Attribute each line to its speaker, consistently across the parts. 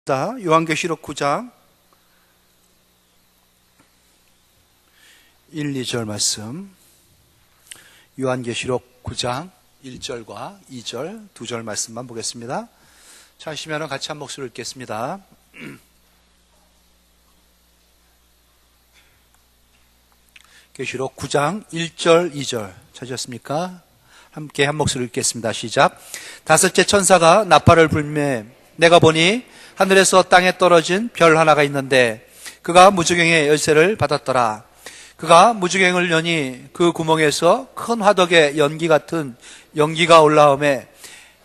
Speaker 1: 요한계시록 9장 1, 2절 말씀. 요한계시록 9장 1절과 2절, 2절 말씀만 보겠습니다. 찾으시면 같이 한 목소리를 읽겠습니다. 계시록 9장 1절, 2절 찾으셨습니까? 함께 한 목소리를 읽겠습니다. 시작. 다섯째 천사가 나팔을 불매 내가 보니 하늘에서 땅에 떨어진 별 하나가 있는데 그가 무저갱의 열쇠를 받았더라. 그가 무저갱을 여니 그 구멍에서 큰 화덕의 연기 같은 연기가 올라오매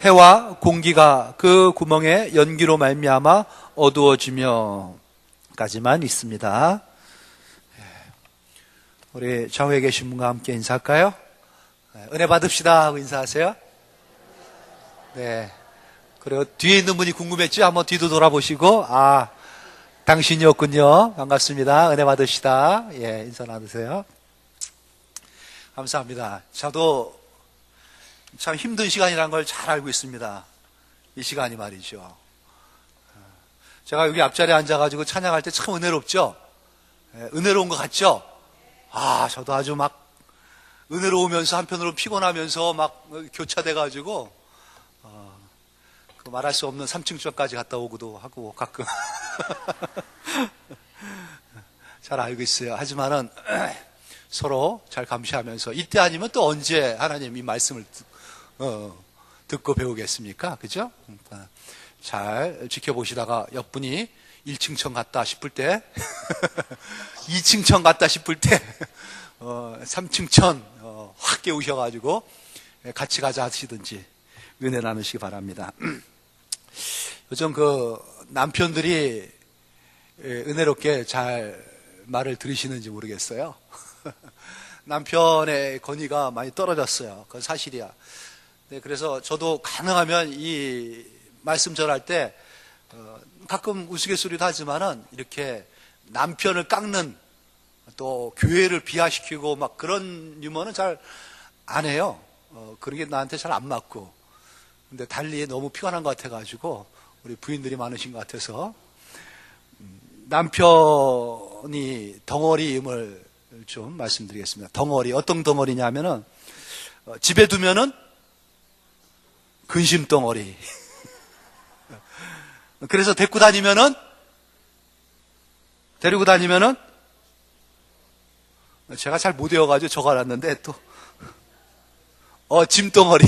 Speaker 1: 해와 공기가 그 구멍의 연기로 말미암아 어두워지며 까지만 있습니다. 우리 좌우에 계신 분과 함께 인사할까요? 은혜 받읍시다 하고 인사하세요. 네. 그리고 뒤에 있는 분이 궁금했죠? 한번 뒤도 돌아보시고, 당신이었군요. 반갑습니다. 은혜 받으시다. 예, 인사 나누세요. 감사합니다. 저도 참 힘든 시간이라는 걸 잘 알고 있습니다. 이 시간이 말이죠. 제가 여기 앞자리에 앉아가지고 찬양할 때 참 은혜롭죠? 예, 은혜로운 것 같죠? 저도 아주 막 은혜로우면서 한편으로 피곤하면서 막 교차돼가지고, 말할 수 없는 3층까지 갔다 오기도 하고 가끔 잘 알고 있어요. 하지만은 서로 잘 감시하면서 이때 아니면 또 언제 하나님 이 말씀을 듣고 배우겠습니까? 그죠? 그러니까 잘 지켜보시다가 옆분이 1층청 갔다 싶을 때 2층청 갔다 싶을 때 3층천 확 깨우셔가지고 같이 가자 하시든지 은혜 나누시기 바랍니다. 요즘 남편들이 은혜롭게 잘 말을 들으시는지 모르겠어요. 남편의 권위가 많이 떨어졌어요. 그건 사실이야. 네, 그래서 저도 가능하면 이 말씀 전할 때 가끔 우스갯소리도 하지만은 이렇게 남편을 깎는 또 교회를 비하시키고 막 그런 유머는 잘 안 해요. 그런 게 나한테 잘 안 맞고. 근데 달리 너무 피곤한 것 같아가지고 우리 부인들이 많으신 것 같아서 남편이 덩어리임을 좀 말씀드리겠습니다. 덩어리, 어떤 덩어리냐면은 집에 두면은 근심 덩어리. 그래서 데리고 다니면은 제가 잘 못 외워가지고 적어놨는데 또 짐덩어리.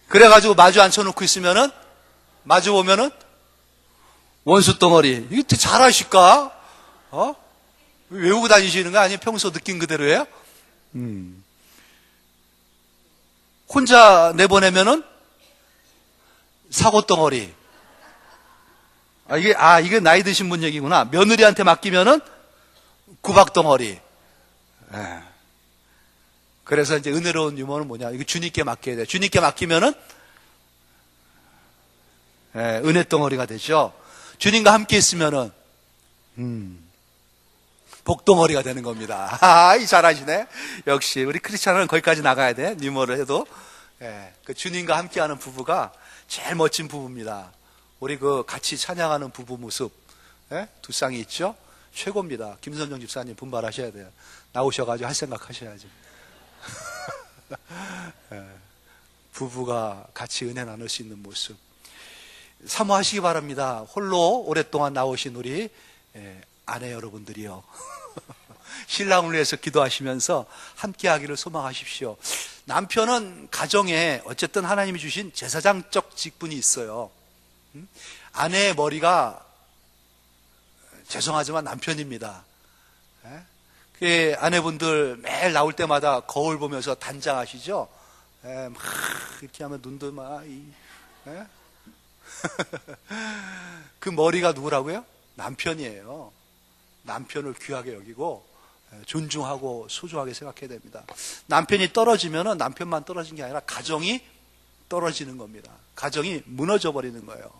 Speaker 1: 그래가지고 마주 앉혀놓고 있으면은, 마주 보면은, 원수 덩어리. 이거 잘하실까? 외우고 다니시는 거 아니에요? 평소 느낀 그대로예요? 혼자 내보내면은, 사고 덩어리. 이게 나이 드신 분 얘기구나. 며느리한테 맡기면은, 구박 덩어리. 그래서 이제 은혜로운 유머는 뭐냐? 이거 주님께 맡겨야 돼. 주님께 맡기면은 은혜 덩어리가 되죠. 주님과 함께 있으면은 복덩어리가 되는 겁니다. 잘하시네. 역시 우리 크리스찬은 거기까지 나가야 돼. 유머를 해도 그 주님과 함께하는 부부가 제일 멋진 부부입니다. 우리 같이 찬양하는 부부 모습 두 쌍이 있죠. 최고입니다. 김선정 집사님 분발하셔야 돼요. 나오셔가지고 할 생각 하셔야지. 부부가 같이 은혜 나눌 수 있는 모습 사모하시기 바랍니다. 홀로 오랫동안 나오신 우리 아내 여러분들이요. 신랑을 위해서 기도하시면서 함께하기를 소망하십시오. 남편은 가정에 어쨌든 하나님이 주신 제사장적 직분이 있어요. 아내의 머리가 죄송하지만 남편입니다. 아내분들 매일 나올 때마다 거울 보면서 단장하시죠? 막 이렇게 하면 눈도 막 그 머리가 누구라고요? 남편이에요. 남편을 귀하게 여기고 존중하고 소중하게 생각해야 됩니다. 남편이 떨어지면은 남편만 떨어진 게 아니라 가정이 떨어지는 겁니다. 가정이 무너져 버리는 거예요.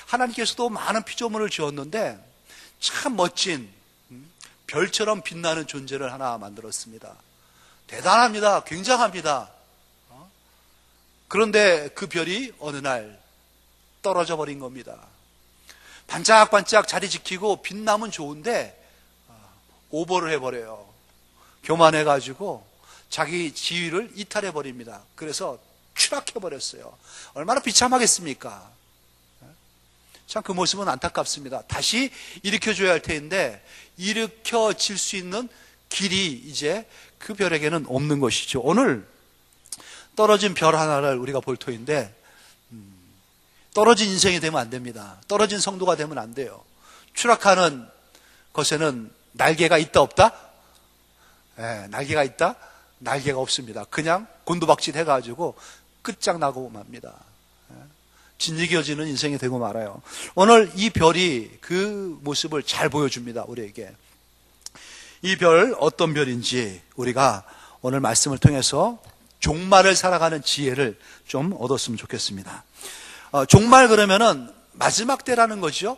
Speaker 1: 하나님께서도 많은 피조물을 지었는데 참 멋진 별처럼 빛나는 존재를 하나 만들었습니다. 대단합니다. 굉장합니다. 그런데 그 별이 어느 날 떨어져 버린 겁니다. 반짝반짝 자리 지키고 빛나면 좋은데 오버를 해버려요. 교만해가지고 자기 지위를 이탈해버립니다. 그래서 추락해버렸어요. 얼마나 비참하겠습니까? 참 그 모습은 안타깝습니다. 다시 일으켜줘야 할 텐데 일으켜질 수 있는 길이 이제 그 별에게는 없는 것이죠. 오늘 떨어진 별 하나를 우리가 볼 터인데 떨어진 인생이 되면 안 됩니다. 떨어진 성도가 되면 안 돼요. 추락하는 것에는 날개가 있다 없다? 날개가 있다? 날개가 없습니다. 그냥 곤두박질 해가지고 끝장나고 맙니다. 진지겨지는 인생이 되고 말아요. 오늘 이 별이 그 모습을 잘 보여줍니다. 우리에게. 이 별 어떤 별인지 우리가 오늘 말씀을 통해서 종말을 살아가는 지혜를 좀 얻었으면 좋겠습니다. 종말 그러면은 마지막 때라는 거죠.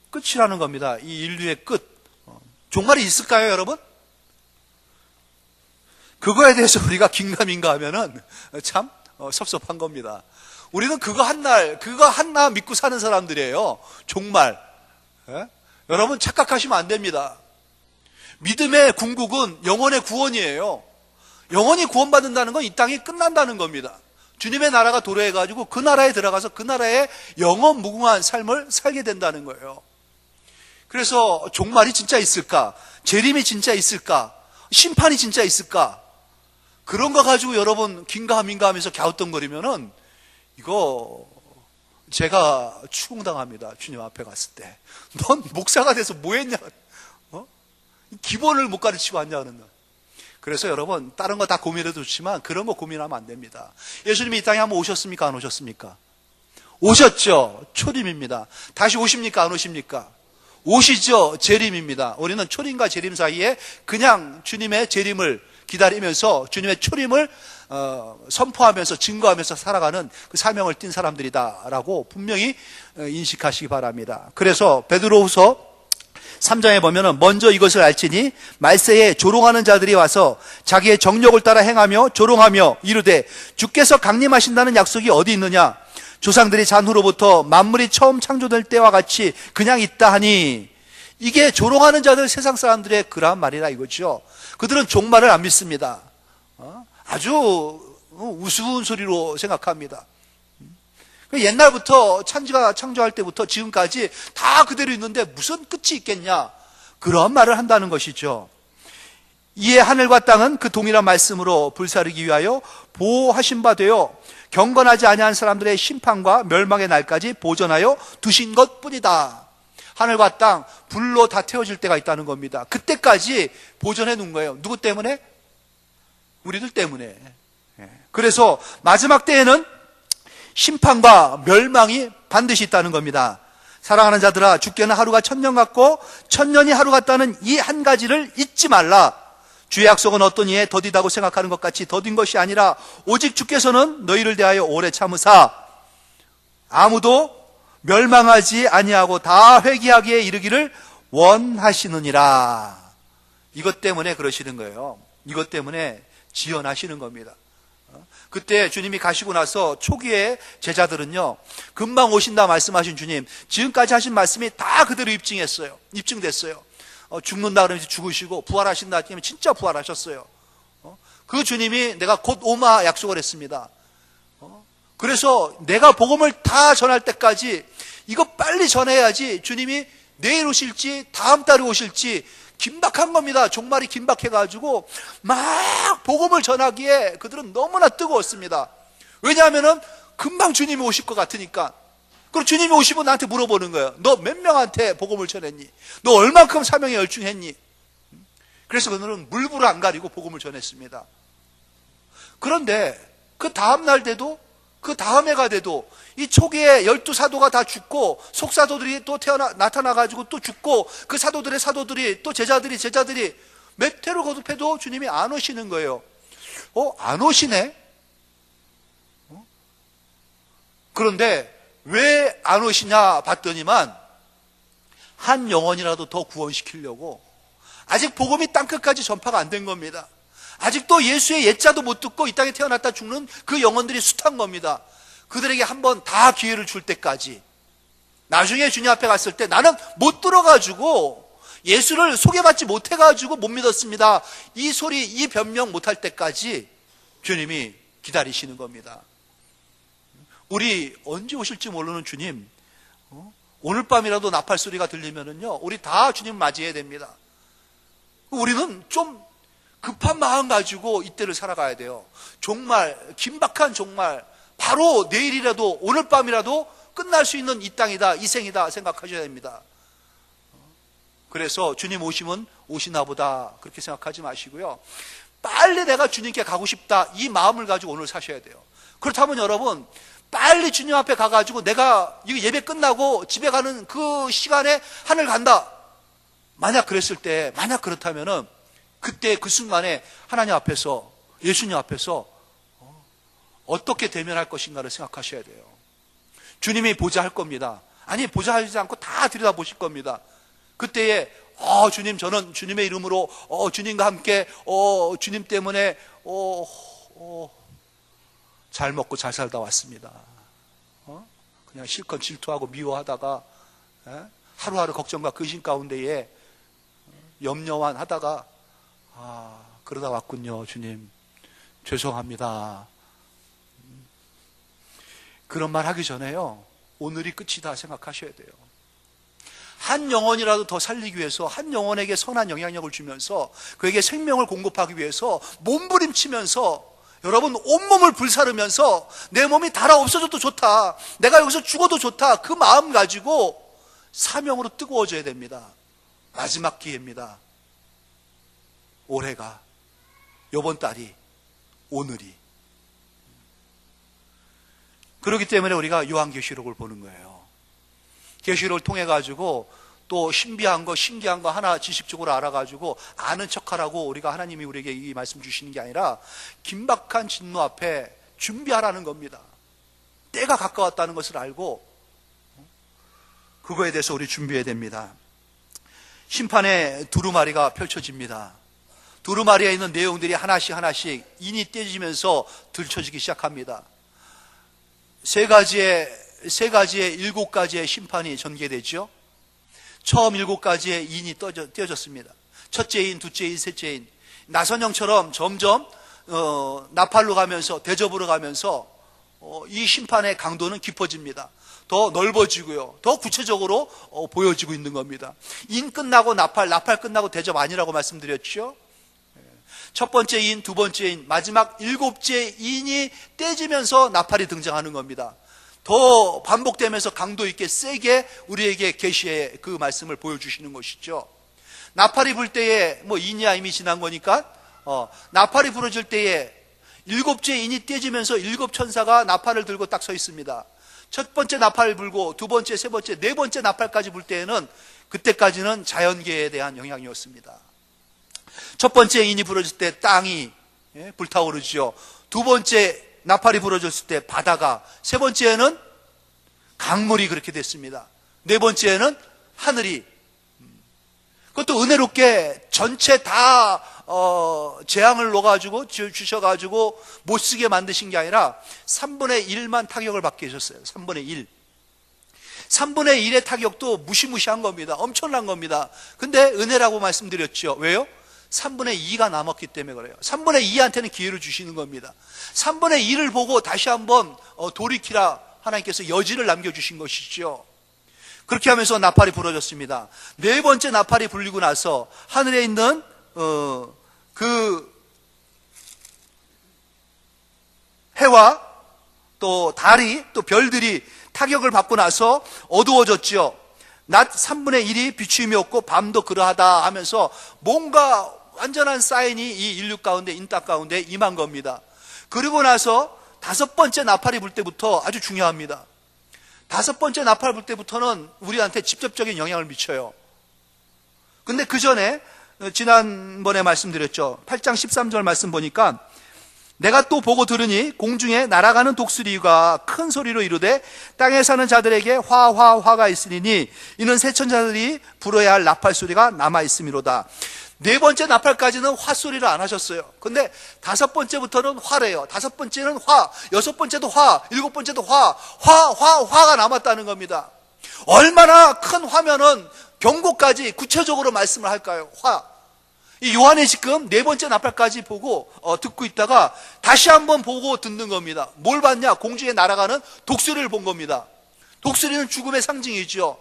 Speaker 1: 끝이라는 겁니다. 이 인류의 끝. 종말이 있을까요, 여러분? 그거에 대해서 우리가 긴가민가 하면은 참 섭섭한 겁니다. 우리는 그거 하나 믿고 사는 사람들이에요. 종말. 여러분 착각하시면 안 됩니다. 믿음의 궁극은 영혼의 구원이에요. 영혼이 구원받는다는 건 이 땅이 끝난다는 겁니다. 주님의 나라가 도래해가지고 그 나라에 들어가서 그 나라의 영원 무궁한 삶을 살게 된다는 거예요. 그래서 종말이 진짜 있을까? 재림이 진짜 있을까? 심판이 진짜 있을까? 그런 거 가지고 여러분 긴가민가 하면서 갸우뚱거리면은 이거 제가 추궁당합니다. 주님 앞에 갔을 때. 넌 목사가 돼서 뭐 했냐? 기본을 못 가르치고 왔냐 그러는. 그래서 여러분 다른 거 다 고민해도 좋지만 그런 거 고민하면 안 됩니다. 예수님이 이 땅에 한번 오셨습니까? 안 오셨습니까? 오셨죠. 초림입니다. 다시 오십니까? 안 오십니까? 오시죠. 재림입니다. 우리는 초림과 재림 사이에 그냥 주님의 재림을 기다리면서 주님의 초림을 선포하면서 증거하면서 살아가는 그 사명을 띈 사람들이다라고 분명히 인식하시기 바랍니다. 그래서 베드로후서 3장에 보면은 먼저 이것을 알지니 말세에 조롱하는 자들이 와서 자기의 정욕을 따라 행하며 조롱하며 이르되 주께서 강림하신다는 약속이 어디 있느냐? 조상들이 잔 후로부터 만물이 처음 창조될 때와 같이 그냥 있다 하니, 이게 조롱하는 자들 세상 사람들의 그러한 말이라 이거죠. 그들은 종말을 안 믿습니다. 아주 우스운 소리로 생각합니다. 옛날부터 천지가 창조할 때부터 지금까지 다 그대로 있는데 무슨 끝이 있겠냐, 그런 말을 한다는 것이죠. 이에 하늘과 땅은 그 동일한 말씀으로 불사르기 위하여 보호하신 바 되어 경건하지 아니한 사람들의 심판과 멸망의 날까지 보존하여 두신 것뿐이다. 하늘과 땅 불로 다 태워질 때가 있다는 겁니다. 그때까지 보존해 놓은 거예요. 누구 때문에? 우리들 때문에. 그래서 마지막 때에는 심판과 멸망이 반드시 있다는 겁니다. 사랑하는 자들아, 주께는 하루가 1000년 같고 1000년이 하루 같다는 이 한 가지를 잊지 말라. 주의 약속은 어떤 이에 더디다고 생각하는 것 같이 더딘 것이 아니라 오직 주께서는 너희를 대하여 오래 참으사 아무도 멸망하지 아니하고 다 회개하기에 이르기를 원하시느니라. 이것 때문에 그러시는 거예요. 이것 때문에 지연하시는 겁니다. 그때 주님이 가시고 나서 초기에 제자들은요, 금방 오신다 말씀하신 주님, 지금까지 하신 말씀이 다 그대로 입증됐어요. 죽는다 그러면 죽으시고 부활하신다 그러면 진짜 부활하셨어요. 그 주님이 내가 곧 오마 약속을 했습니다. 그래서 내가 복음을 다 전할 때까지 이거 빨리 전해야지 주님이 내일 오실지 다음 달에 오실지 긴박한 겁니다. 종말이 긴박해가지고 막 복음을 전하기에 그들은 너무나 뜨거웠습니다. 왜냐하면 금방 주님이 오실 것 같으니까. 그리고 주님이 오시면 나한테 물어보는 거예요. 너 몇 명한테 복음을 전했니? 너 얼만큼 사명에 열중했니? 그래서 그들은 물불을 안 가리고 복음을 전했습니다. 그런데 그 다음 날 돼도, 그 다음 해가 돼도 이 초기에 12사도가 다 죽고 속사도들이 또 나타나가지고 또 죽고 그 사도들이 또 제자들이 몇 해를 거듭해도 주님이 안 오시는 거예요. 안 오시네? 그런데 왜 안 오시냐 봤더니만 한 영혼이라도 더 구원시키려고 아직 복음이 땅끝까지 전파가 안 된 겁니다. 아직도 예수의 옛자도 못 듣고 이 땅에 태어났다 죽는 그 영혼들이 숱한 겁니다. 그들에게 한번 다 기회를 줄 때까지, 나중에 주님 앞에 갔을 때 나는 못 들어가지고 예수를 소개받지 못해가지고 못 믿었습니다, 이 소리, 이 변명 못할 때까지 주님이 기다리시는 겁니다. 우리 언제 오실지 모르는 주님, 오늘 밤이라도 나팔 소리가 들리면은요, 우리 다 주님 맞이해야 됩니다. 우리는 좀 급한 마음 가지고 이때를 살아가야 돼요. 종말, 긴박한 종말, 바로 내일이라도, 오늘 밤이라도 끝날 수 있는 이 땅이다, 이 생이다 생각하셔야 됩니다. 그래서 주님 오시면 오시나 보다 그렇게 생각하지 마시고요, 빨리 내가 주님께 가고 싶다, 이 마음을 가지고 오늘 사셔야 돼요. 그렇다면 여러분, 빨리 주님 앞에 가가지고 내가 이 예배 끝나고 집에 가는 그 시간에 하늘 간다, 만약 그랬을 때, 만약 그렇다면은 그때 그 순간에 하나님 앞에서, 예수님 앞에서 어떻게 대면할 것인가를 생각하셔야 돼요. 주님이 보자 할 겁니다. 아니, 보자 하지 않고 다 들여다보실 겁니다. 그때에 주님, 저는 주님의 이름으로 주님과 함께 주님 때문에 잘 먹고 잘 살다 왔습니다. 그냥 실컷 질투하고 미워하다가 하루하루 걱정과 근심 가운데에 염려만 하다가 그러다 왔군요. 주님 죄송합니다. 그런 말 하기 전에요, 오늘이 끝이다 생각하셔야 돼요. 한 영혼이라도 더 살리기 위해서, 한 영혼에게 선한 영향력을 주면서 그에게 생명을 공급하기 위해서 몸부림치면서, 여러분 온몸을 불사르면서 내 몸이 달아 없어져도 좋다, 내가 여기서 죽어도 좋다, 그 마음 가지고 사명으로 뜨거워져야 됩니다. 마지막 기회입니다. 올해가, 이번 달이, 오늘이. 그렇기 때문에 우리가 요한계시록을 보는 거예요. 계시록을 통해 가지고 또 신비한 거, 신기한 거 하나 지식적으로 알아가지고 아는 척하라고 우리가, 하나님이 우리에게 이 말씀 주시는 게 아니라 긴박한 진노 앞에 준비하라는 겁니다. 때가 가까웠다는 것을 알고 그거에 대해서 우리 준비해야 됩니다. 심판의 두루마리가 펼쳐집니다. 두루마리에 있는 내용들이 하나씩 하나씩 인이 떼지면서 들춰지기 시작합니다. 세 가지의 7가지의 심판이 전개되죠. 처음 7가지의 인이 떼어졌습니다. 첫째 인, 둘째 인, 셋째 인. 나선형처럼 점점 나팔로 가면서, 대접으로 가면서 이 심판의 강도는 깊어집니다. 더 넓어지고요, 더 구체적으로 보여지고 있는 겁니다. 인 끝나고 나팔 끝나고 대접 아니라고 말씀드렸죠. 첫 번째 인, 두 번째 인, 마지막 7째 인이 떼지면서 나팔이 등장하는 겁니다. 더 반복되면서 강도 있게 세게 우리에게 계시의 그 말씀을 보여주시는 것이죠. 나팔이 불 때에 인이야 이미 지난 거니까 나팔이 부러질 때에 7째 인이 떼지면서 7천사가 나팔을 들고 딱 서 있습니다. 첫 번째 나팔을 불고 두 번째, 세 번째, 네 번째 나팔까지 불 때에는, 그때까지는 자연계에 대한 영향이었습니다. 첫 번째 인이 부러질 때 땅이 불타오르죠. 두 번째 나팔이 부러졌을 때 바다가, 세 번째에는 강물이 그렇게 됐습니다. 네 번째에는 하늘이. 그것도 은혜롭게 전체 다 재앙을 넣어가지고 주셔가지고 못 쓰게 만드신 게 아니라 3분의 1만 타격을 받게 하셨어요. 3분의 1. 3분의 1의 타격도 무시무시한 겁니다. 엄청난 겁니다. 근데 은혜라고 말씀드렸죠. 왜요? 3분의 2가 남았기 때문에 그래요. 3분의 2한테는 기회를 주시는 겁니다. 3분의 2를 보고 다시 한번 돌이키라 하나님께서 여지를 남겨주신 것이죠. 그렇게 하면서 나팔이 부러졌습니다. 네 번째 나팔이 불리고 나서 하늘에 있는 그 해와 또 달이, 또 별들이 타격을 받고 나서 어두워졌죠. 낮 3분의 1이 비추임이 없고 밤도 그러하다 하면서 뭔가 완전한 사인이 이 인류 가운데, 인탁 가운데 임한 겁니다. 그리고 나서 5번째 나팔이 불 때부터 아주 중요합니다. 5번째 나팔 불 때부터는 우리한테 직접적인 영향을 미쳐요. 근데 그 전에 지난번에 말씀드렸죠. 8장 13절 말씀 보니까, 내가 또 보고 들으니 공중에 날아가는 독수리가 큰 소리로 이르되 땅에 사는 자들에게 화가 있으리니 이는 세천자들이 불어야 할 나팔 소리가 남아 있음이로다. 네 번째 나팔까지는 화소리를 안 하셨어요. 근데 다섯 번째부터는 화래요. 다섯 번째는 화, 여섯 번째도 화, 일곱 번째도 화가 남았다는 겁니다. 얼마나 큰 화면은 경고까지 구체적으로 말씀을 할까요? 화. 이 요한이 지금 네 번째 나팔까지 보고 듣고 있다가 다시 한번 보고 듣는 겁니다. 뭘 봤냐? 공중에 날아가는 독수리를 본 겁니다. 독수리는 죽음의 상징이죠.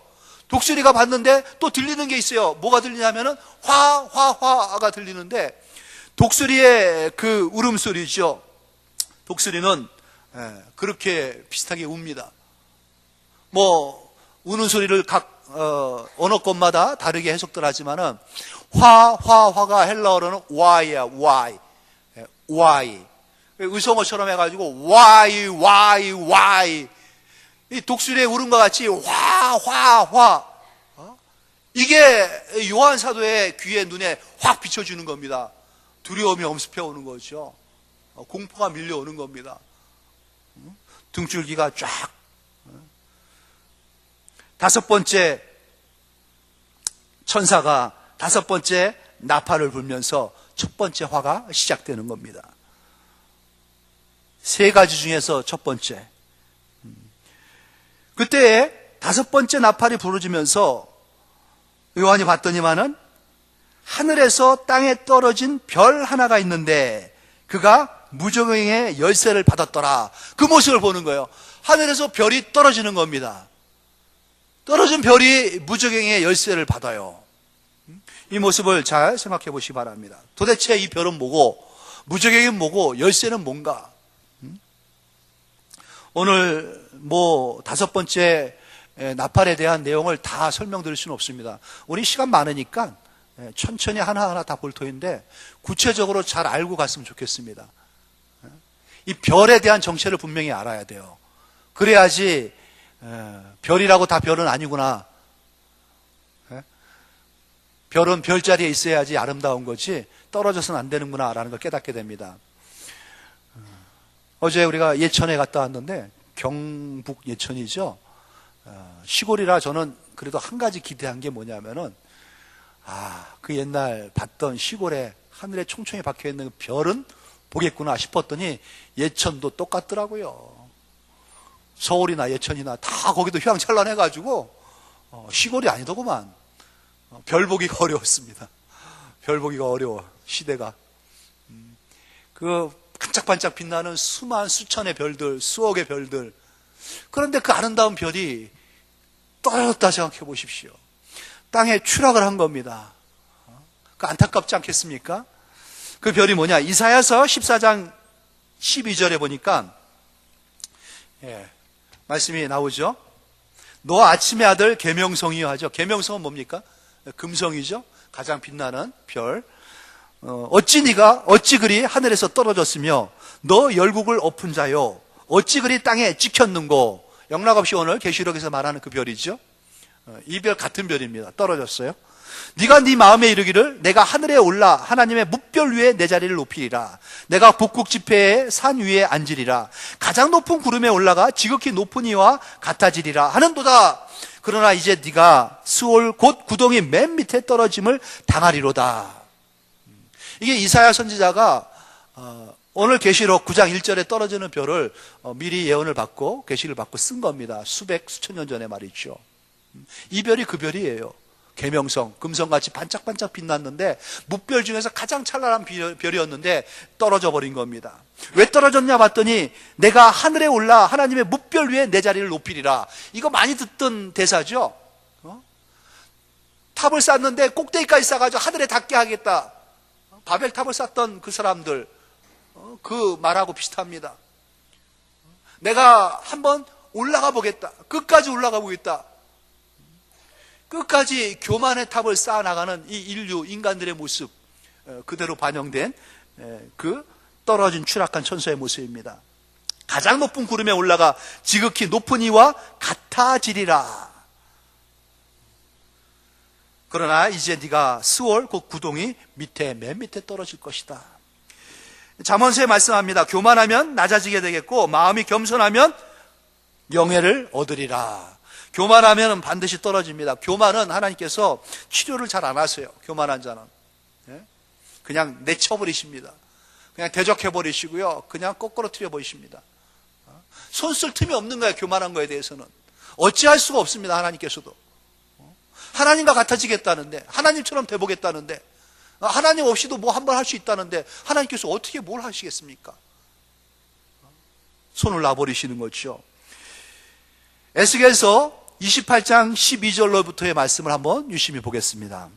Speaker 1: 독수리가 봤는데 또 들리는 게 있어요. 뭐가 들리냐면은 화가 들리는데 독수리의 그 울음소리죠. 독수리는 그렇게 비슷하게 웁니다. 뭐 우는 소리를 각 언어권마다 다르게 해석들 하지만은 화가 헬라어로는 why야, why. 의성어처럼 해가지고 why. 이 독수리의 울음과 같이 화. 이게 요한 사도의 귀에 눈에 확 비춰주는 겁니다. 두려움이 엄습해 오는 거죠. 공포가 밀려오는 겁니다. 등줄기가 쫙. 다섯 번째 천사가 다섯 번째 나팔을 불면서 첫 번째 화가 시작되는 겁니다. 세 가지 중에서 첫 번째. 그때 다섯 번째 나팔이 부러지면서 요한이 봤더니만은 하늘에서 땅에 떨어진 별 하나가 있는데 그가 무저갱의 열쇠를 받았더라. 그 모습을 보는 거예요. 하늘에서 별이 떨어지는 겁니다. 떨어진 별이 무저갱의 열쇠를 받아요. 이 모습을 잘 생각해 보시기 바랍니다. 도대체 이 별은 뭐고 무저갱은 뭐고 열쇠는 뭔가? 오늘 뭐 다섯 번째 나팔에 대한 내용을 다 설명드릴 수는 없습니다. 우리 시간 많으니까 천천히 하나하나 다 볼 터인데 구체적으로 잘 알고 갔으면 좋겠습니다. 이 별에 대한 정체를 분명히 알아야 돼요. 그래야지 별이라고 다 별은 아니구나. 별은 별자리에 있어야지 아름다운 거지 떨어져서는 안 되는구나 라는 걸 깨닫게 됩니다. 어제 우리가 예천에 갔다 왔는데 경북 예천이죠. 시골이라 저는 그래도 한 가지 기대한 게 뭐냐면은 그 옛날 봤던 시골에 하늘에 총총히 박혀있는 그 별은 보겠구나 싶었더니 예천도 똑같더라고요. 서울이나 예천이나 다 거기도 휘황찬란해가지고 시골이 아니더구만. 별 보기가 어려웠습니다. 별 보기가 어려워. 시대가. 그 반짝반짝 빛나는 수천의 별들, 수억의 별들. 그런데 그 아름다운 별이 떨어졌다 생각해 보십시오. 땅에 추락을 한 겁니다. 그 안타깝지 않겠습니까? 그 별이 뭐냐? 이사야서 14장 12절에 보니까 말씀이 나오죠. 너 아침의 아들 계명성이여 하죠. 계명성은 뭡니까? 금성이죠. 가장 빛나는 별. 어찌 그리 하늘에서 떨어졌으며 너 열국을 엎은 자요 어찌 그리 땅에 찍혔는고. 영락없이 오늘 계시록에서 말하는 그 별이죠. 이 별 같은 별입니다. 떨어졌어요. 네가 네 마음에 이르기를 내가 하늘에 올라 하나님의 뭇별 위에 내 자리를 높이리라. 내가 북극 지폐의 산 위에 앉으리라. 가장 높은 구름에 올라가 지극히 높은 이와 같아지리라 하는도다. 그러나 이제 네가 스올 곧 구덩이 맨 밑에 떨어짐을 당하리로다. 이게 이사야 선지자가 오늘 계시록 9장 1절에 떨어지는 별을 미리 예언을 받고 계시를 받고 쓴 겁니다. 수천 년 전에 말이죠. 이 별이 그 별이에요. 계명성, 금성같이 반짝반짝 빛났는데 뭇별 중에서 가장 찬란한 별이었는데 떨어져 버린 겁니다. 왜 떨어졌냐 봤더니 내가 하늘에 올라 하나님의 뭇별 위에 내 자리를 높이리라. 이거 많이 듣던 대사죠. 탑을 쌓는데 꼭대기까지 쌓아가지고 하늘에 닿게 하겠다. 바벨탑을 쌓던 그 사람들 그 말하고 비슷합니다. 내가 한번 올라가 보겠다. 끝까지 올라가 보겠다. 끝까지 교만의 탑을 쌓아나가는 이 인간들의 모습 그대로 반영된 그 떨어진 추락한 천사의 모습입니다. 가장 높은 구름에 올라가 지극히 높은 이와 같아지리라. 그러나 이제 네가 스월 곧 구덩이 맨 밑에 떨어질 것이다. 잠언서에 말씀합니다. 교만하면 낮아지게 되겠고 마음이 겸손하면 영예를 얻으리라. 교만하면 반드시 떨어집니다. 교만은 하나님께서 치료를 잘 안 하세요. 교만한 자는. 그냥 내쳐버리십니다. 그냥 대적해버리시고요. 그냥 거꾸로 틀려버리십니다. 손 쓸 틈이 없는 거예요. 교만한 거에 대해서는. 어찌할 수가 없습니다. 하나님께서도. 하나님과 같아지겠다는데, 하나님처럼 돼보겠다는데, 하나님 없이도 뭐 한 번 할 수 있다는데 하나님께서 어떻게 뭘 하시겠습니까? 손을 놔버리시는 거죠. 에스겔서 28장 12절로부터의 말씀을 한번 유심히 보겠습니다.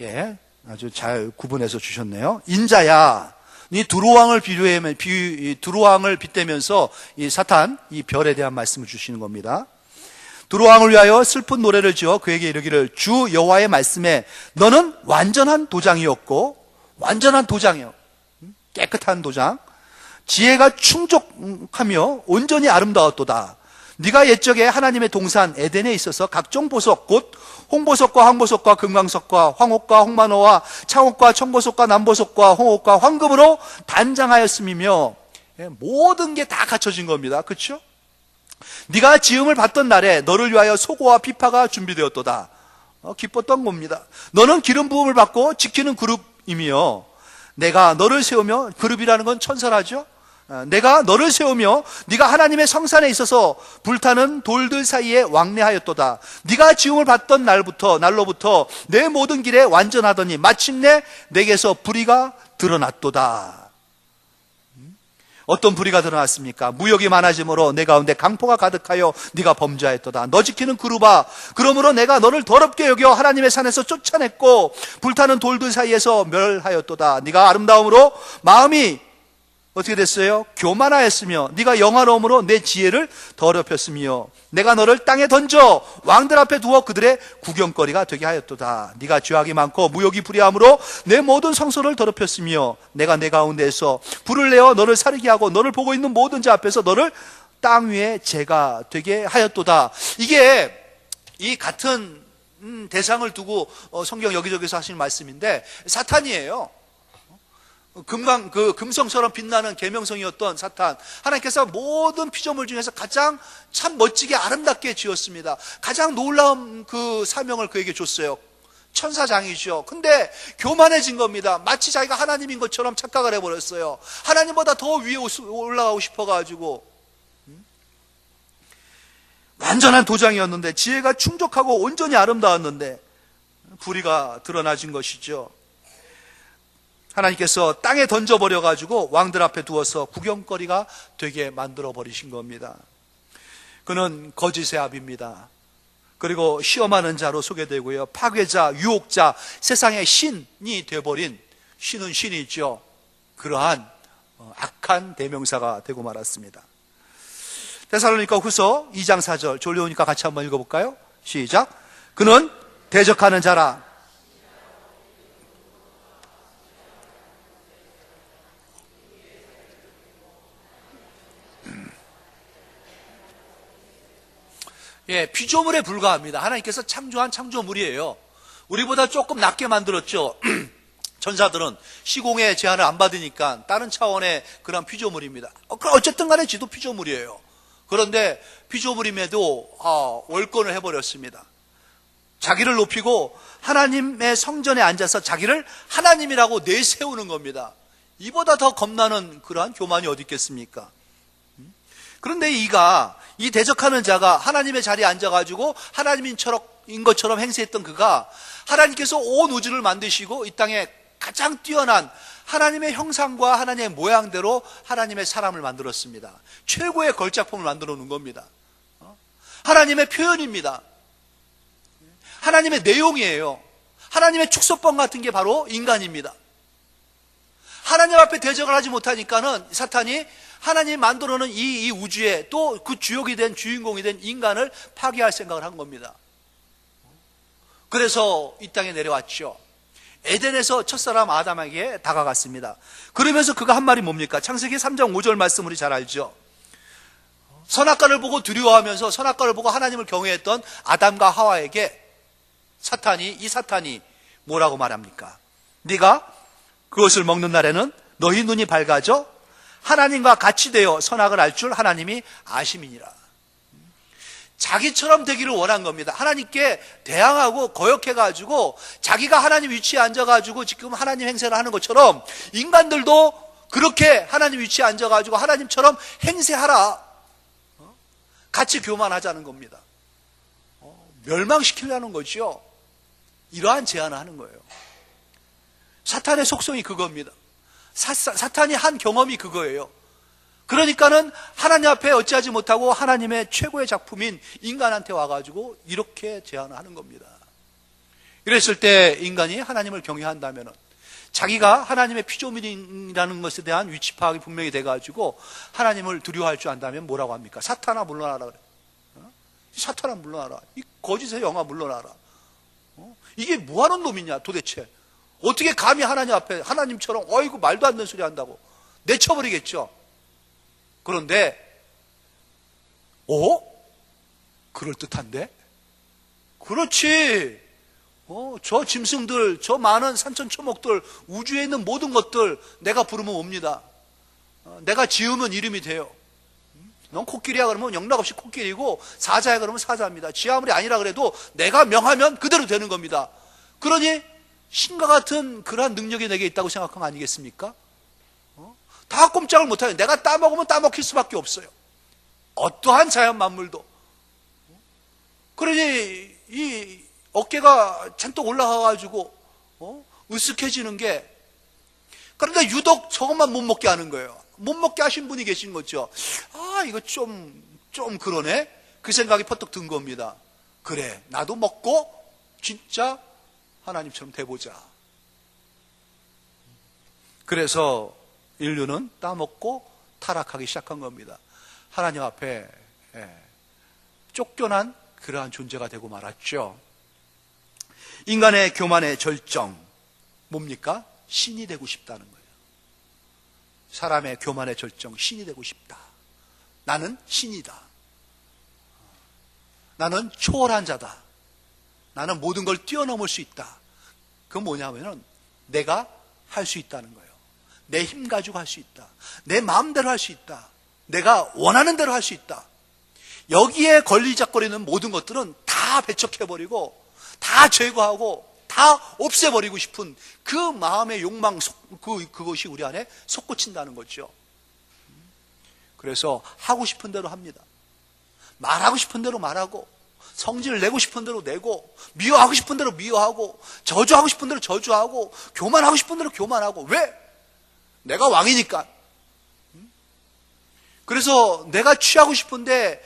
Speaker 1: 예, 아주 잘 구분해서 주셨네요. 인자야, 이 두루왕을 두루왕을 빗대면서 이 사탄, 이 별에 대한 말씀을 주시는 겁니다. 두루왕을 위하여 슬픈 노래를 지어 그에게 이르기를 주 여호와의 말씀에 너는 완전한 도장이었고, 완전한 도장이요, 깨끗한 도장, 지혜가 충족하며 온전히 아름다웠도다. 네가 옛적에 하나님의 동산 에덴에 있어서 각종 보석 곧 홍보석과 황보석과 금광석과 황옥과 홍만호와 창옥과 청보석과 남보석과 홍옥과 황금으로 단장하였음이며, 모든 게 다 갖춰진 겁니다. 그렇죠? 네가 지음을 받던 날에 너를 위하여 소고와 비파가 준비되었도다. 기뻤던 겁니다. 너는 기름 부음을 받고 지키는 그룹이며 내가 너를 세우며, 그룹이라는 건 천사라죠. 내가 너를 세우며 네가 하나님의 성산에 있어서 불타는 돌들 사이에 왕래하였도다. 네가 지음을 받던 날로부터 내 모든 길에 완전하더니 마침내 내게서 불의가 드러났도다. 어떤 불의가 드러났습니까? 무역이 많아짐으로 내 가운데 강포가 가득하여 네가 범죄하였도다. 너 지키는 그룹아, 그러므로 내가 너를 더럽게 여겨 하나님의 산에서 쫓아냈고 불타는 돌들 사이에서 멸하였도다. 네가 아름다움으로 마음이 어떻게 됐어요? 교만하였으며 네가 영화로움으로 내 지혜를 더럽혔으며 내가 너를 땅에 던져 왕들 앞에 두어 그들의 구경거리가 되게 하였도다. 네가 죄악이 많고 무욕이 불의함으로 내 모든 성소를 더럽혔으며 내가 내 가운데에서 불을 내어 너를 사르게 하고 너를 보고 있는 모든 자 앞에서 너를 땅 위에 재가 되게 하였도다. 이게 이 같은 대상을 두고 성경 여기저기서 하시는 말씀인데 사탄이에요. 금성처럼 빛나는 계명성이었던 사탄, 하나님께서 모든 피조물 중에서 가장 참 멋지게 아름답게 지었습니다. 가장 놀라운 그 사명을 그에게 줬어요. 천사장이죠. 근데 교만해진 겁니다. 마치 자기가 하나님인 것처럼 착각을 해버렸어요. 하나님보다 더 위에 올라가고 싶어가지고. 완전한 도장이었는데, 지혜가 충족하고 온전히 아름다웠는데 불의가 드러나진 것이죠. 하나님께서 땅에 던져버려가지고 왕들 앞에 두어서 구경거리가 되게 만들어버리신 겁니다. 그는 거짓의 아비입니다. 그리고 시험하는 자로 소개되고요, 파괴자, 유혹자, 세상의 신이 되어버린, 신은 신이죠, 그러한 악한 대명사가 되고 말았습니다. 데살로니가 후서 2장 4절, 졸려오니까 같이 한번 읽어볼까요? 시작. 그는 대적하는 자라. 예, 피조물에 불과합니다. 하나님께서 창조한 창조물이에요. 우리보다 조금 낮게 만들었죠. 천사들은 시공의 제한을 안 받으니까 다른 차원의 그런 피조물입니다. 어쨌든 간에 지도 피조물이에요. 그런데 피조물임에도 월권을 해버렸습니다. 자기를 높이고 하나님의 성전에 앉아서 자기를 하나님이라고 내세우는 겁니다. 이보다 더 겁나는 그러한 교만이 어디 있겠습니까? 그런데 이 대적하는 자가 하나님의 자리에 앉아가지고 하나님인 것처럼 행세했던 그가, 하나님께서 온 우주를 만드시고 이 땅에 가장 뛰어난 하나님의 형상과 하나님의 모양대로 하나님의 사람을 만들었습니다. 최고의 걸작품을 만들어 놓은 겁니다. 하나님의 표현입니다. 하나님의 내용이에요. 하나님의 축소법 같은 게 바로 인간입니다. 하나님 앞에 대적을 하지 못하니까는 사탄이 하나님이 만들어 놓은 이 우주에 또 그 주역이 된, 주인공이 된 인간을 파괴할 생각을 한 겁니다. 그래서 이 땅에 내려왔죠. 에덴에서 첫사람 아담에게 다가갔습니다. 그러면서 그가 한 말이 뭡니까? 창세기 3장 5절 말씀 우리 잘 알죠. 선악과를 보고 두려워하면서 선악과를 보고 하나님을 경외했던 아담과 하와에게 이 사탄이 뭐라고 말합니까? 네가 그것을 먹는 날에는 너희 눈이 밝아져 하나님과 같이 되어 선악을 알 줄 하나님이 아심이니라. 자기처럼 되기를 원한 겁니다. 하나님께 대항하고 거역해가지고 자기가 하나님 위치에 앉아가지고 지금 하나님 행세를 하는 것처럼 인간들도 그렇게 하나님 위치에 앉아가지고 하나님처럼 행세하라. 같이 교만하자는 겁니다. 멸망시키려는 거죠. 이러한 제안을 하는 거예요. 사탄의 속성이 그겁니다. 사탄이 한 경험이 그거예요. 그러니까는 하나님 앞에 어찌하지 못하고 하나님의 최고의 작품인 인간한테 와가지고 이렇게 제안을 하는 겁니다. 이랬을 때 인간이 하나님을 경외한다면은 자기가 하나님의 피조물이라는 것에 대한 위치 파악이 분명히 돼가지고 하나님을 두려워할 줄 안다면 뭐라고 합니까? 사탄아 물러나라 그래. 사탄아 물러나라. 이 거짓의 영아 물러나라. 이게 뭐하는 놈이냐 도대체. 어떻게 감히 하나님 앞에 하나님처럼 어이구 말도 안 되는 소리 한다고 내쳐버리겠죠. 그런데 그럴듯한데? 그렇지. 저 짐승들, 저 많은 산천초목들, 우주에 있는 모든 것들 내가 부르면 옵니다. 내가 지으면 이름이 돼요. 넌 코끼리야 그러면 영락없이 코끼리고 사자야 그러면 사자입니다. 지 아무리 아니라 그래도 내가 명하면 그대로 되는 겁니다. 그러니 신과 같은 그러한 능력이 내게 있다고 생각한 거 아니겠습니까? 다 꼼짝을 못해요. 내가 따먹으면 따먹힐 수밖에 없어요. 어떠한 자연 만물도. 그러니 이 어깨가 잔뜩 올라가가지고 으쓱해지는 게, 그런데 유독 저것만 못 먹게 하는 거예요. 못 먹게 하신 분이 계신 거죠. 이거 좀 그러네. 그 생각이 퍼뜩 든 겁니다. 그래, 나도 먹고 진짜 하나님처럼 돼보자. 그래서 인류는 따먹고 타락하기 시작한 겁니다. 하나님 앞에 쫓겨난 그러한 존재가 되고 말았죠. 인간의 교만의 절정 뭡니까? 신이 되고 싶다는 거예요. 사람의 교만의 절정, 신이 되고 싶다. 나는 신이다. 나는 초월한 자다. 나는 모든 걸 뛰어넘을 수 있다. 그건 뭐냐면은 내가 할 수 있다는 거예요. 내 힘 가지고 할 수 있다. 내 마음대로 할 수 있다. 내가 원하는 대로 할 수 있다. 여기에 걸리작거리는 모든 것들은 다 배척해버리고 다 제거하고 다 없애버리고 싶은 그 마음의 욕망, 그것이 우리 안에 솟구친다는 거죠. 그래서 하고 싶은 대로 합니다. 말하고 싶은 대로 말하고, 성질을 내고 싶은 대로 내고, 미워하고 싶은 대로 미워하고, 저주하고 싶은 대로 저주하고, 교만하고 싶은 대로 교만하고. 왜? 내가 왕이니까. 그래서 내가 취하고 싶은데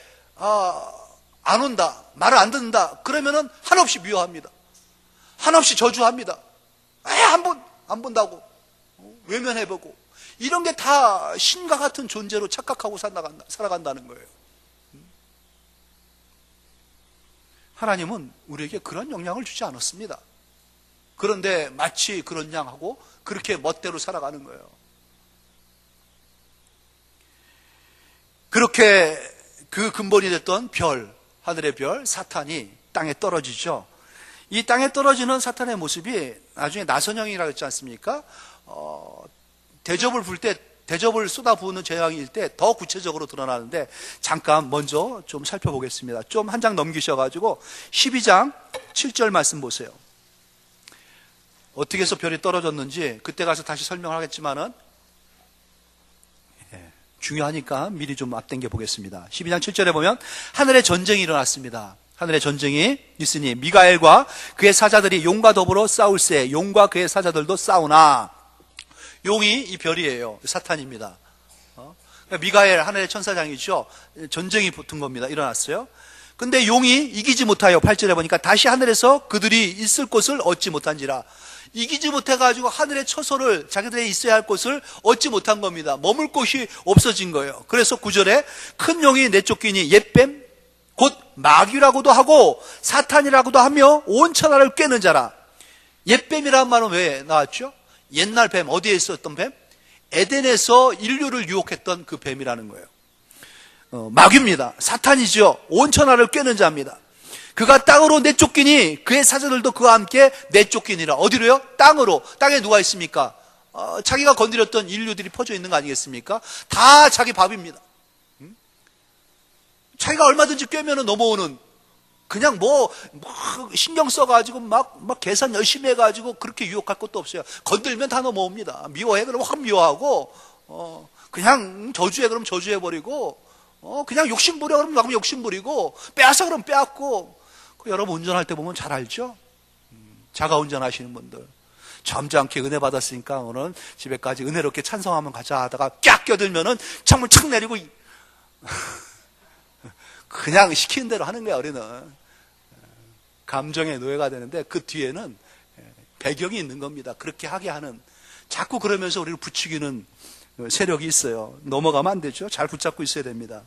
Speaker 1: 안 온다, 말을 안 듣는다, 그러면은 한없이 미워합니다. 한없이 저주합니다. 안 본다고 외면해보고, 이런 게 다 신과 같은 존재로 착각하고 살아간다는 거예요. 하나님은 우리에게 그런 영향을 주지 않았습니다. 그런데 마치 그런 양하고 그렇게 멋대로 살아가는 거예요. 그렇게 그 근본이 됐던 별, 하늘의 별, 사탄이 땅에 떨어지죠. 이 땅에 떨어지는 사탄의 모습이 나중에 나선형이라고 했지 않습니까? 대접을 쏟아부으는 재앙일 때 더 구체적으로 드러나는데, 잠깐 먼저 좀 살펴보겠습니다. 좀 한 장 넘기셔가지고 12장 7절 말씀 보세요. 어떻게 해서 별이 떨어졌는지 그때 가서 다시 설명을 하겠지만은 중요하니까 미리 좀 앞당겨 보겠습니다. 12장 7절에 보면 하늘의 전쟁이 일어났습니다. 하늘의 전쟁이 있으니 미가엘과 그의 사자들이 용과 더불어 싸울세 용과 그의 사자들도 싸우나. 용이 이 별이에요. 사탄입니다. 미가엘 하늘의 천사장이죠. 전쟁이 붙은 겁니다. 일어났어요. 근데 용이 이기지 못하여 8절에 보니까 다시 하늘에서 그들이 있을 곳을 얻지 못한지라. 이기지 못해가지고 하늘의 처소를, 자기들이 있어야 할 곳을 얻지 못한 겁니다. 머물 곳이 없어진 거예요. 그래서 9절에 큰 용이 내쫓기니 옛뱀 곧 마귀라고도 하고 사탄이라고도 하며 온 천하를 꿰는 자라. 옛뱀이라는 말은 왜 나왔죠? 옛날 뱀, 어디에 있었던 뱀? 에덴에서 인류를 유혹했던 그 뱀이라는 거예요. 마귀입니다. 사탄이죠. 온 천하를 꿰는 자입니다. 그가 땅으로 내쫓기니 그의 사자들도 그와 함께 내쫓기니라. 어디로요? 땅으로. 땅에 누가 있습니까? 자기가 건드렸던 인류들이 퍼져 있는 거 아니겠습니까? 다 자기 밥입니다. 자기가 얼마든지 꿰면은 넘어오는, 그냥 신경 써가지고 막 계산 열심히 해가지고 그렇게 유혹할 것도 없어요. 건들면 다 넘어옵니다. 미워해 그러면 확 미워하고, 그냥 저주해 그러면 저주해버리고, 그냥 욕심부려 그러면 욕심부리고, 빼앗아 그러면 빼앗고. 여러분 운전할 때 보면 잘 알죠? 자가 운전하시는 분들. 점잖게 은혜 받았으니까 오늘 집에까지 은혜롭게 찬송하면 가자 하다가 깍 껴들면은 창문 착 내리고 그냥 시키는 대로 하는 거야. 우리는 감정의 노예가 되는데 그 뒤에는 배경이 있는 겁니다. 그렇게 하게 하는, 자꾸 그러면서 우리를 부추기는 세력이 있어요. 넘어가면 안 되죠. 잘 붙잡고 있어야 됩니다.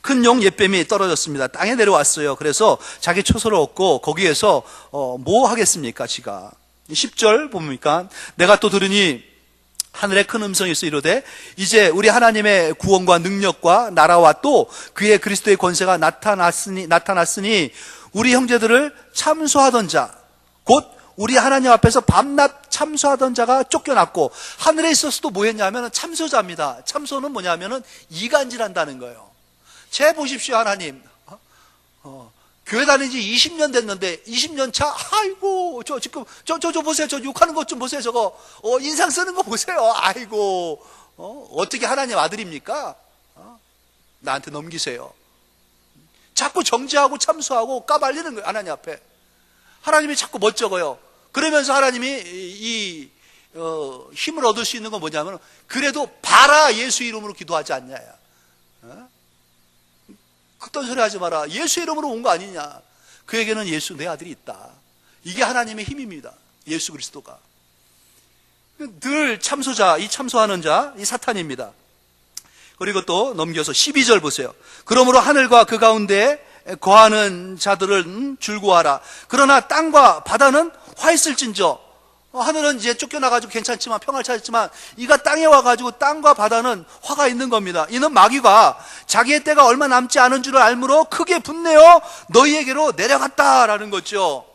Speaker 1: 큰 용 옛뱀이 떨어졌습니다. 땅에 내려왔어요. 그래서 자기 초소를 얻고 거기에서 뭐 하겠습니까? 지가 10절 보니까 내가 또 들으니 하늘에 큰 음성이 있어 이르되 이제 우리 하나님의 구원과 능력과 나라와 또 그의 그리스도의 권세가 나타났으니 우리 형제들을 참소하던 자, 곧 우리 하나님 앞에서 밤낮 참소하던 자가 쫓겨났고, 하늘에 있어서도 뭐 했냐면 참소자입니다. 참소는 뭐냐면은 이간질한다는 거예요. 제 보십시오, 하나님. 교회 다닌 지 20년 됐는데 20년 차, 아이고, 지금 저 보세요. 저 욕하는 것 좀 보세요. 저거 인상 쓰는 거 보세요. 아이고, 어떻게 하나님 아들입니까? 나한테 넘기세요. 자꾸 정죄하고 참소하고 까발리는 거예요, 하나님 앞에. 하나님이 자꾸 멋쩍어요. 그러면서 하나님이 힘을 얻을 수 있는 건 뭐냐면, 그래도 봐라 예수 이름으로 기도하지 않냐야. 그딴 소리 하지 마라. 예수 이름으로 온 거 아니냐. 그에게는 예수 내 아들이 있다. 이게 하나님의 힘입니다. 예수 그리스도가. 늘 참소자, 이 참소하는 자, 이 사탄입니다. 그리고 또 넘겨서 12절 보세요. 그러므로 하늘과 그 가운데 거하는 자들을 줄구하라. 그러나 땅과 바다는 화 있을진저. 하늘은 이제 쫓겨나가지고 괜찮지만 평화를 찾았지만 이가 땅에 와가지고 땅과 바다는 화가 있는 겁니다. 이는 마귀가 자기의 때가 얼마 남지 않은 줄을 알므로 크게 분내어 너희에게로 내려갔다라는 거죠.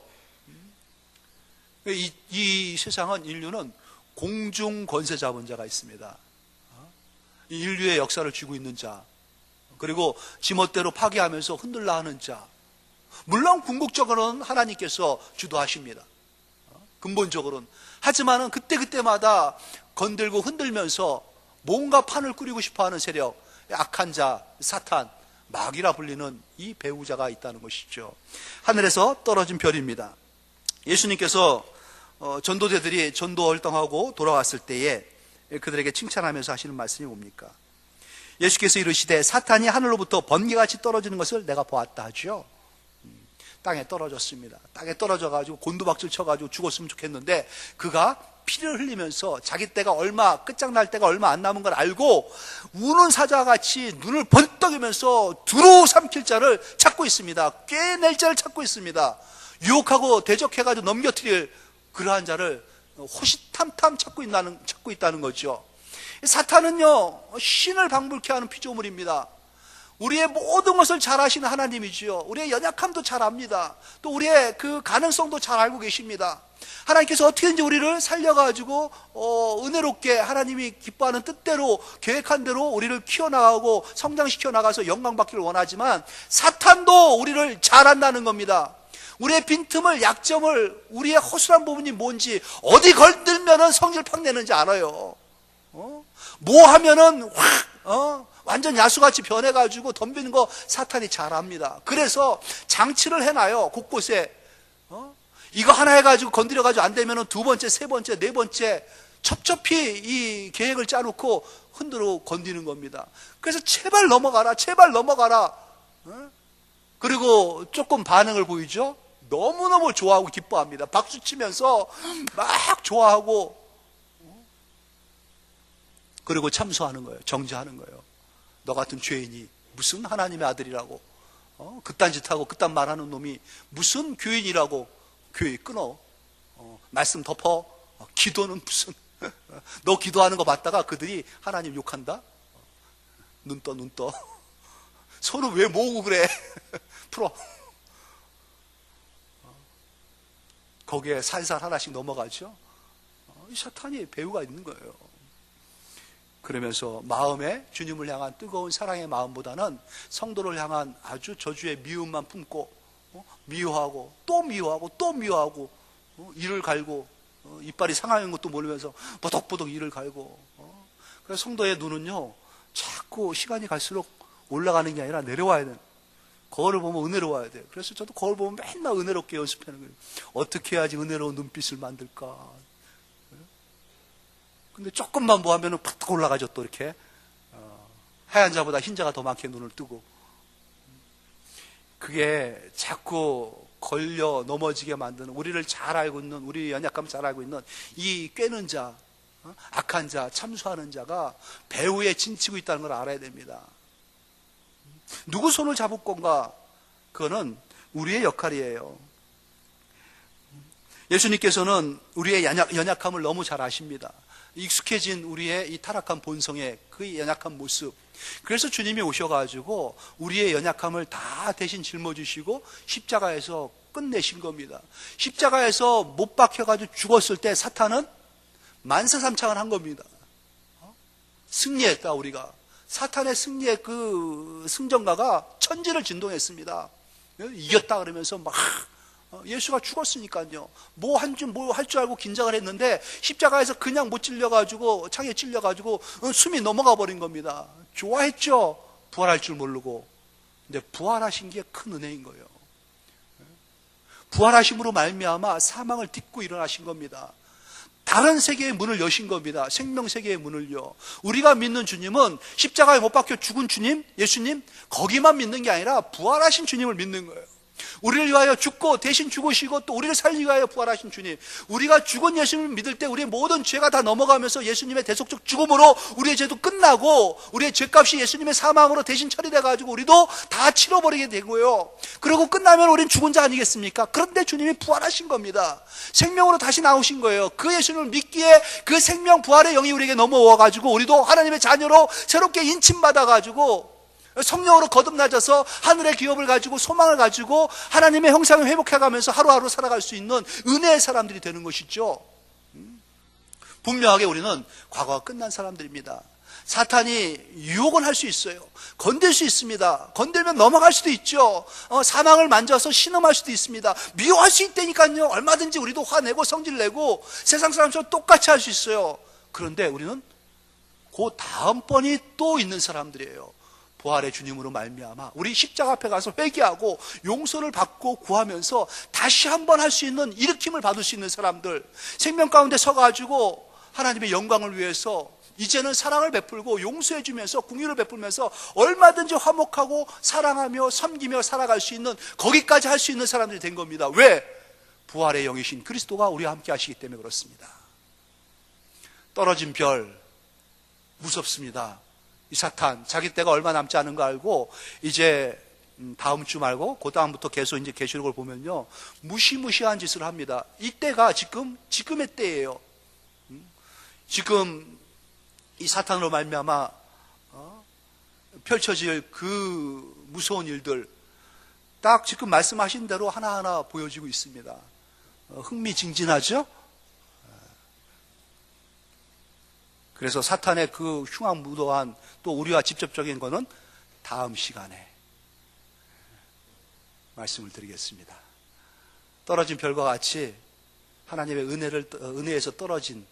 Speaker 1: 이 세상은, 인류는 공중 권세 잡은 자가 있습니다. 인류의 역사를 쥐고 있는 자, 그리고 지멋대로 파괴하면서 흔들라 하는 자. 물론 궁극적으로는 하나님께서 주도하십니다. 근본적으로는. 하지만은 그때마다 건들고 흔들면서 뭔가 판을 꾸리고 싶어하는 세력, 악한 자, 사탄, 마귀라 불리는 이 배우자가 있다는 것이죠. 하늘에서 떨어진 별입니다. 예수님께서 전도자들이 전도 활동하고 돌아왔을 때에 그들에게 칭찬하면서 하시는 말씀이 뭡니까? 예수께서 이르시되 사탄이 하늘로부터 번개같이 떨어지는 것을 내가 보았다 하죠. 땅에 떨어졌습니다. 땅에 떨어져가지고 곤두박질 쳐가지고 죽었으면 좋겠는데, 그가 피를 흘리면서 자기 때가 끝장날 때가 얼마 안 남은 걸 알고 우는 사자같이 눈을 번떡이면서 두루 삼킬 자를 찾고 있습니다. 꿰낼 자를 찾고 있습니다. 유혹하고 대적해가지고 넘겨뜨릴 그러한 자를 호시탐탐 찾고 있다는 거죠. 사탄은요, 신을 방불케 하는 피조물입니다. 우리의 모든 것을 잘 아시는 하나님이지요. 우리의 연약함도 잘 압니다. 또 우리의 그 가능성도 잘 알고 계십니다. 하나님께서 어떻게든지 우리를 살려가지고 은혜롭게 하나님이 기뻐하는 뜻대로, 계획한 대로 우리를 키워나가고 성장시켜 나가서 영광받기를 원하지만, 사탄도 우리를 잘 안다는 겁니다. 우리의 빈틈을, 약점을, 우리의 허술한 부분이 뭔지, 어디 걸들면은 성질 팍 내는지 알아요. 뭐 하면은 완전 야수같이 변해가지고 덤비는 거 사탄이 잘 압니다. 그래서 장치를 해놔요. 곳곳에. 이거 하나 해가지고 건드려가지고 안 되면은 두 번째, 세 번째, 네 번째 첩첩히 이 계획을 짜놓고 흔들어 건드리는 겁니다. 그래서 제발 넘어가라, 제발 넘어가라. 그리고 조금 반응을 보이죠? 너무너무 좋아하고 기뻐합니다. 박수 치면서 막 좋아하고, 그리고 참소하는 거예요. 정죄하는 거예요. 너 같은 죄인이 무슨 하나님의 아들이라고, 그딴 짓하고 그딴 말하는 놈이 무슨 교인이라고. 교회 끊어. 말씀 덮어. 기도는 무슨 너 기도하는 거 봤다가 그들이 하나님 욕한다. 눈 떠. 손을 왜 모으고 그래. 풀어. 거기에 살살 하나씩 넘어가죠. 이 사탄이 배우가 있는 거예요. 그러면서 마음에 주님을 향한 뜨거운 사랑의 마음보다는 성도를 향한 아주 저주의 미움만 품고 미워하고 또 미워하고 또 미워하고 이를 갈고 이빨이 상하는 것도 모르면서 보덕보덕 이를 갈고 그래서 성도의 눈은요 자꾸 시간이 갈수록 올라가는 게 아니라 내려와야 돼요. 거울을 보면 은혜로워야 돼요. 그래서 저도 거울 보면 맨날 은혜롭게 연습하는 거예요. 어떻게 해야지 은혜로운 눈빛을 만들까. 근데 조금만 뭐 하면은 팍 올라가죠. 또 이렇게 하얀 자보다 흰 자가 더 많게 눈을 뜨고, 그게 자꾸 걸려 넘어지게 만드는, 우리를 잘 알고 있는, 우리 연약감 잘 알고 있는 이 꿰는 자, 악한 자, 참수하는 자가 배후에 진치고 있다는 걸 알아야 됩니다. 누구 손을 잡을 건가? 그거는 우리의 역할이에요. 예수님께서는 우리의 연약함을 너무 잘 아십니다. 익숙해진 우리의 이 타락한 본성의 그 연약한 모습. 그래서 주님이 오셔가지고 우리의 연약함을 다 대신 짊어지시고 십자가에서 끝내신 겁니다. 십자가에서 못 박혀가지고 죽었을 때 사탄은 만사삼창을 한 겁니다. 승리했다. 우리가 사탄의 승리의 그 승전가가 천지를 진동했습니다. 이겼다 그러면서 막 예수가 죽었으니까요. 뭐 할 줄 알고 긴장을 했는데 십자가에서 그냥 못 찔려가지고 창에 찔려가지고 숨이 넘어가 버린 겁니다. 좋아했죠. 부활할 줄 모르고. 근데 부활하신 게 큰 은혜인 거예요. 부활하심으로 말미암아 사망을 딛고 일어나신 겁니다. 다른 세계의 문을 여신 겁니다. 생명 세계의 문을요. 우리가 믿는 주님은 십자가에 못 박혀 죽은 주님, 예수님, 거기만 믿는 게 아니라 부활하신 주님을 믿는 거예요. 우리를 위하여 죽고 대신 죽으시고 또 우리를 살리기 위하여 부활하신 주님. 우리가 죽은 예수님을 믿을 때 우리의 모든 죄가 다 넘어가면서 예수님의 대속적 죽음으로 우리의 죄도 끝나고, 우리의 죄값이 예수님의 사망으로 대신 처리돼가지고 우리도 다 치러버리게 되고요. 그리고 끝나면 우리는 죽은 자 아니겠습니까? 그런데 주님이 부활하신 겁니다. 생명으로 다시 나오신 거예요. 그 예수님을 믿기에 그 생명 부활의 영이 우리에게 넘어와가지고 우리도 하나님의 자녀로 새롭게 인침받아가지고 성령으로 거듭나져서 하늘의 기업을 가지고 소망을 가지고 하나님의 형상을 회복해가면서 하루하루 살아갈 수 있는 은혜의 사람들이 되는 것이죠. 분명하게 우리는 과거가 끝난 사람들입니다. 사탄이 유혹은 할 수 있어요. 건들 수 있습니다. 건들면 넘어갈 수도 있죠. 사망을 만져서 신음할 수도 있습니다. 미워할 수 있다니까요. 얼마든지 우리도 화내고 성질내고 세상 사람처럼 똑같이 할 수 있어요. 그런데 우리는 그 다음번이 또 있는 사람들이에요. 부활의 주님으로 말미암아 우리 십자가 앞에 가서 회개하고 용서를 받고 구하면서 다시 한번 할 수 있는, 일으킴을 받을 수 있는 사람들, 생명 가운데 서가지고 하나님의 영광을 위해서 이제는 사랑을 베풀고 용서해 주면서 긍휼을 베풀면서 얼마든지 화목하고 사랑하며 섬기며 살아갈 수 있는, 거기까지 할 수 있는 사람들이 된 겁니다. 왜? 부활의 영이신 그리스도가 우리와 함께 하시기 때문에 그렇습니다. 떨어진 별 무섭습니다. 이 사탄, 자기 때가 얼마 남지 않은 거 알고 이제 다음 주 말고 그 다음부터 계속 이제 계시록을 보면요, 무시무시한 짓을 합니다. 이때가 지금의 때예요. 지금 이 사탄으로 말미암아 펼쳐질 그 무서운 일들, 딱 지금 말씀하신 대로 하나하나 보여지고 있습니다. 흥미진진하죠? 그래서 사탄의 그 흉악무도한 또 우리와 직접적인 거는 다음 시간에 말씀을 드리겠습니다. 떨어진 별과 같이 하나님의 은혜에서 떨어진,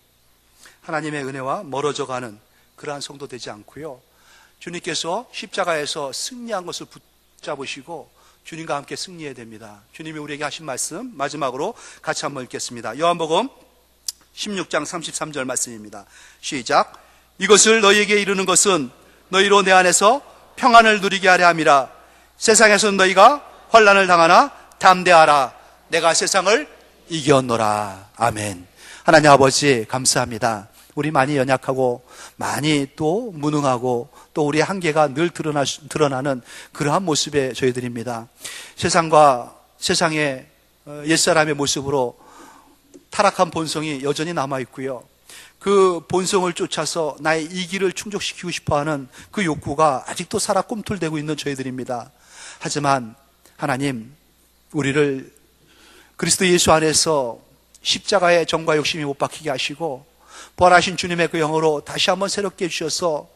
Speaker 1: 하나님의 은혜와 멀어져 가는 그러한 성도 되지 않고요. 주님께서 십자가에서 승리한 것을 붙잡으시고 주님과 함께 승리해야 됩니다. 주님이 우리에게 하신 말씀 마지막으로 같이 한번 읽겠습니다. 요한복음 16장 33절 말씀입니다. 시작. 이것을 너희에게 이르는 것은 너희로 내 안에서 평안을 누리게 하려 함이라. 세상에서는 너희가 환난을 당하나 담대하라. 내가 세상을 이겼노라. 아멘. 하나님 아버지 감사합니다. 우리 많이 연약하고 많이 또 무능하고 또 우리의 한계가 늘 드러나는 그러한 모습의 저희들입니다. 세상과 세상의 옛사람의 모습으로 타락한 본성이 여전히 남아있고요. 그 본성을 쫓아서 나의 이기를 충족시키고 싶어하는 그 욕구가 아직도 살아 꿈틀대고 있는 저희들입니다. 하지만 하나님, 우리를 그리스도 예수 안에서 십자가의 정과 욕심이 못 박히게 하시고 부활하신 주님의 그 영으로 다시 한번 새롭게 해주셔서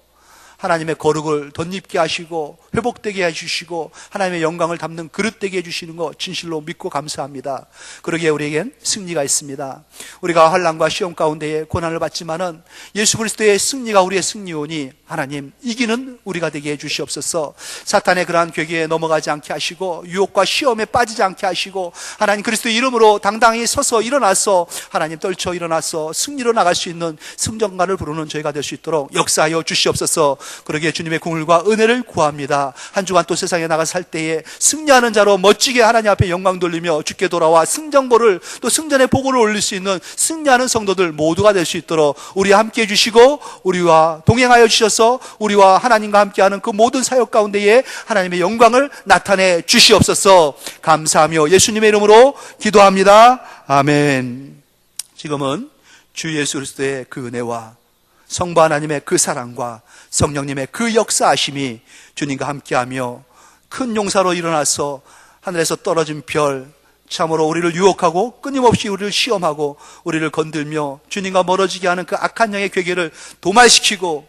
Speaker 1: 하나님의 거룩을 덧입게 하시고 회복되게 해주시고 하나님의 영광을 담는 그릇 되게 해주시는 것 진실로 믿고 감사합니다. 그러기에 우리에겐 승리가 있습니다. 우리가 환난과 시험 가운데에 고난을 받지만은 예수 그리스도의 승리가 우리의 승리오니 하나님 이기는 우리가 되게 해주시옵소서. 사탄의 그러한 괴계에 넘어가지 않게 하시고 유혹과 시험에 빠지지 않게 하시고 하나님 그리스도의 이름으로 당당히 서서 일어나서 하나님 떨쳐 일어나서 승리로 나갈 수 있는 승전가를 부르는 저희가 될 수 있도록 역사하여 주시옵소서. 그러기에 주님의 공을과 은혜를 구합니다. 한 주간 또 세상에 나가 살 때에 승리하는 자로 멋지게 하나님 앞에 영광 돌리며 주께 돌아와 승전보를 또 승전의 보고를 올릴 수 있는 승리하는 성도들 모두가 될 수 있도록 우리 함께 해주시고 우리와 동행하여 주셔서 우리와 하나님과 함께하는 그 모든 사역 가운데에 하나님의 영광을 나타내 주시옵소서. 감사하며 예수님의 이름으로 기도합니다. 아멘. 지금은 주 예수 그리스도의 그 은혜와 성부 하나님의 그 사랑과 성령님의 그 역사하심이 주님과 함께하며 큰 용사로 일어나서 하늘에서 떨어진 별 참으로 우리를 유혹하고 끊임없이 우리를 시험하고 우리를 건들며 주님과 멀어지게 하는 그 악한 영의 괴계를 도말시키고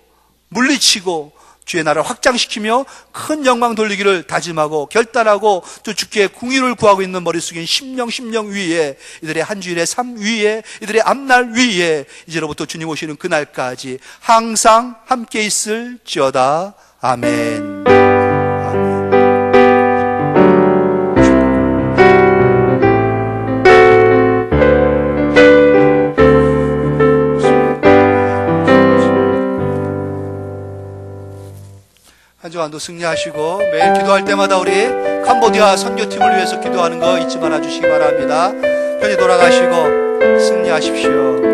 Speaker 1: 물리치고 주의 나라를 확장시키며 큰 영광 돌리기를 다짐하고 결단하고 또 주께 궁의를 구하고 있는 머릿속인 심령 위에 이들의 한 주일의 삶 위에 이들의 앞날 위에 이제로부터 주님 오시는 그날까지 항상 함께 있을지어다. 아멘. 한 주간도 승리하시고 매일 기도할 때마다 우리 캄보디아 선교팀을 위해서 기도하는 거 잊지 말아 주시기 바랍니다. 편히 돌아가시고 승리하십시오.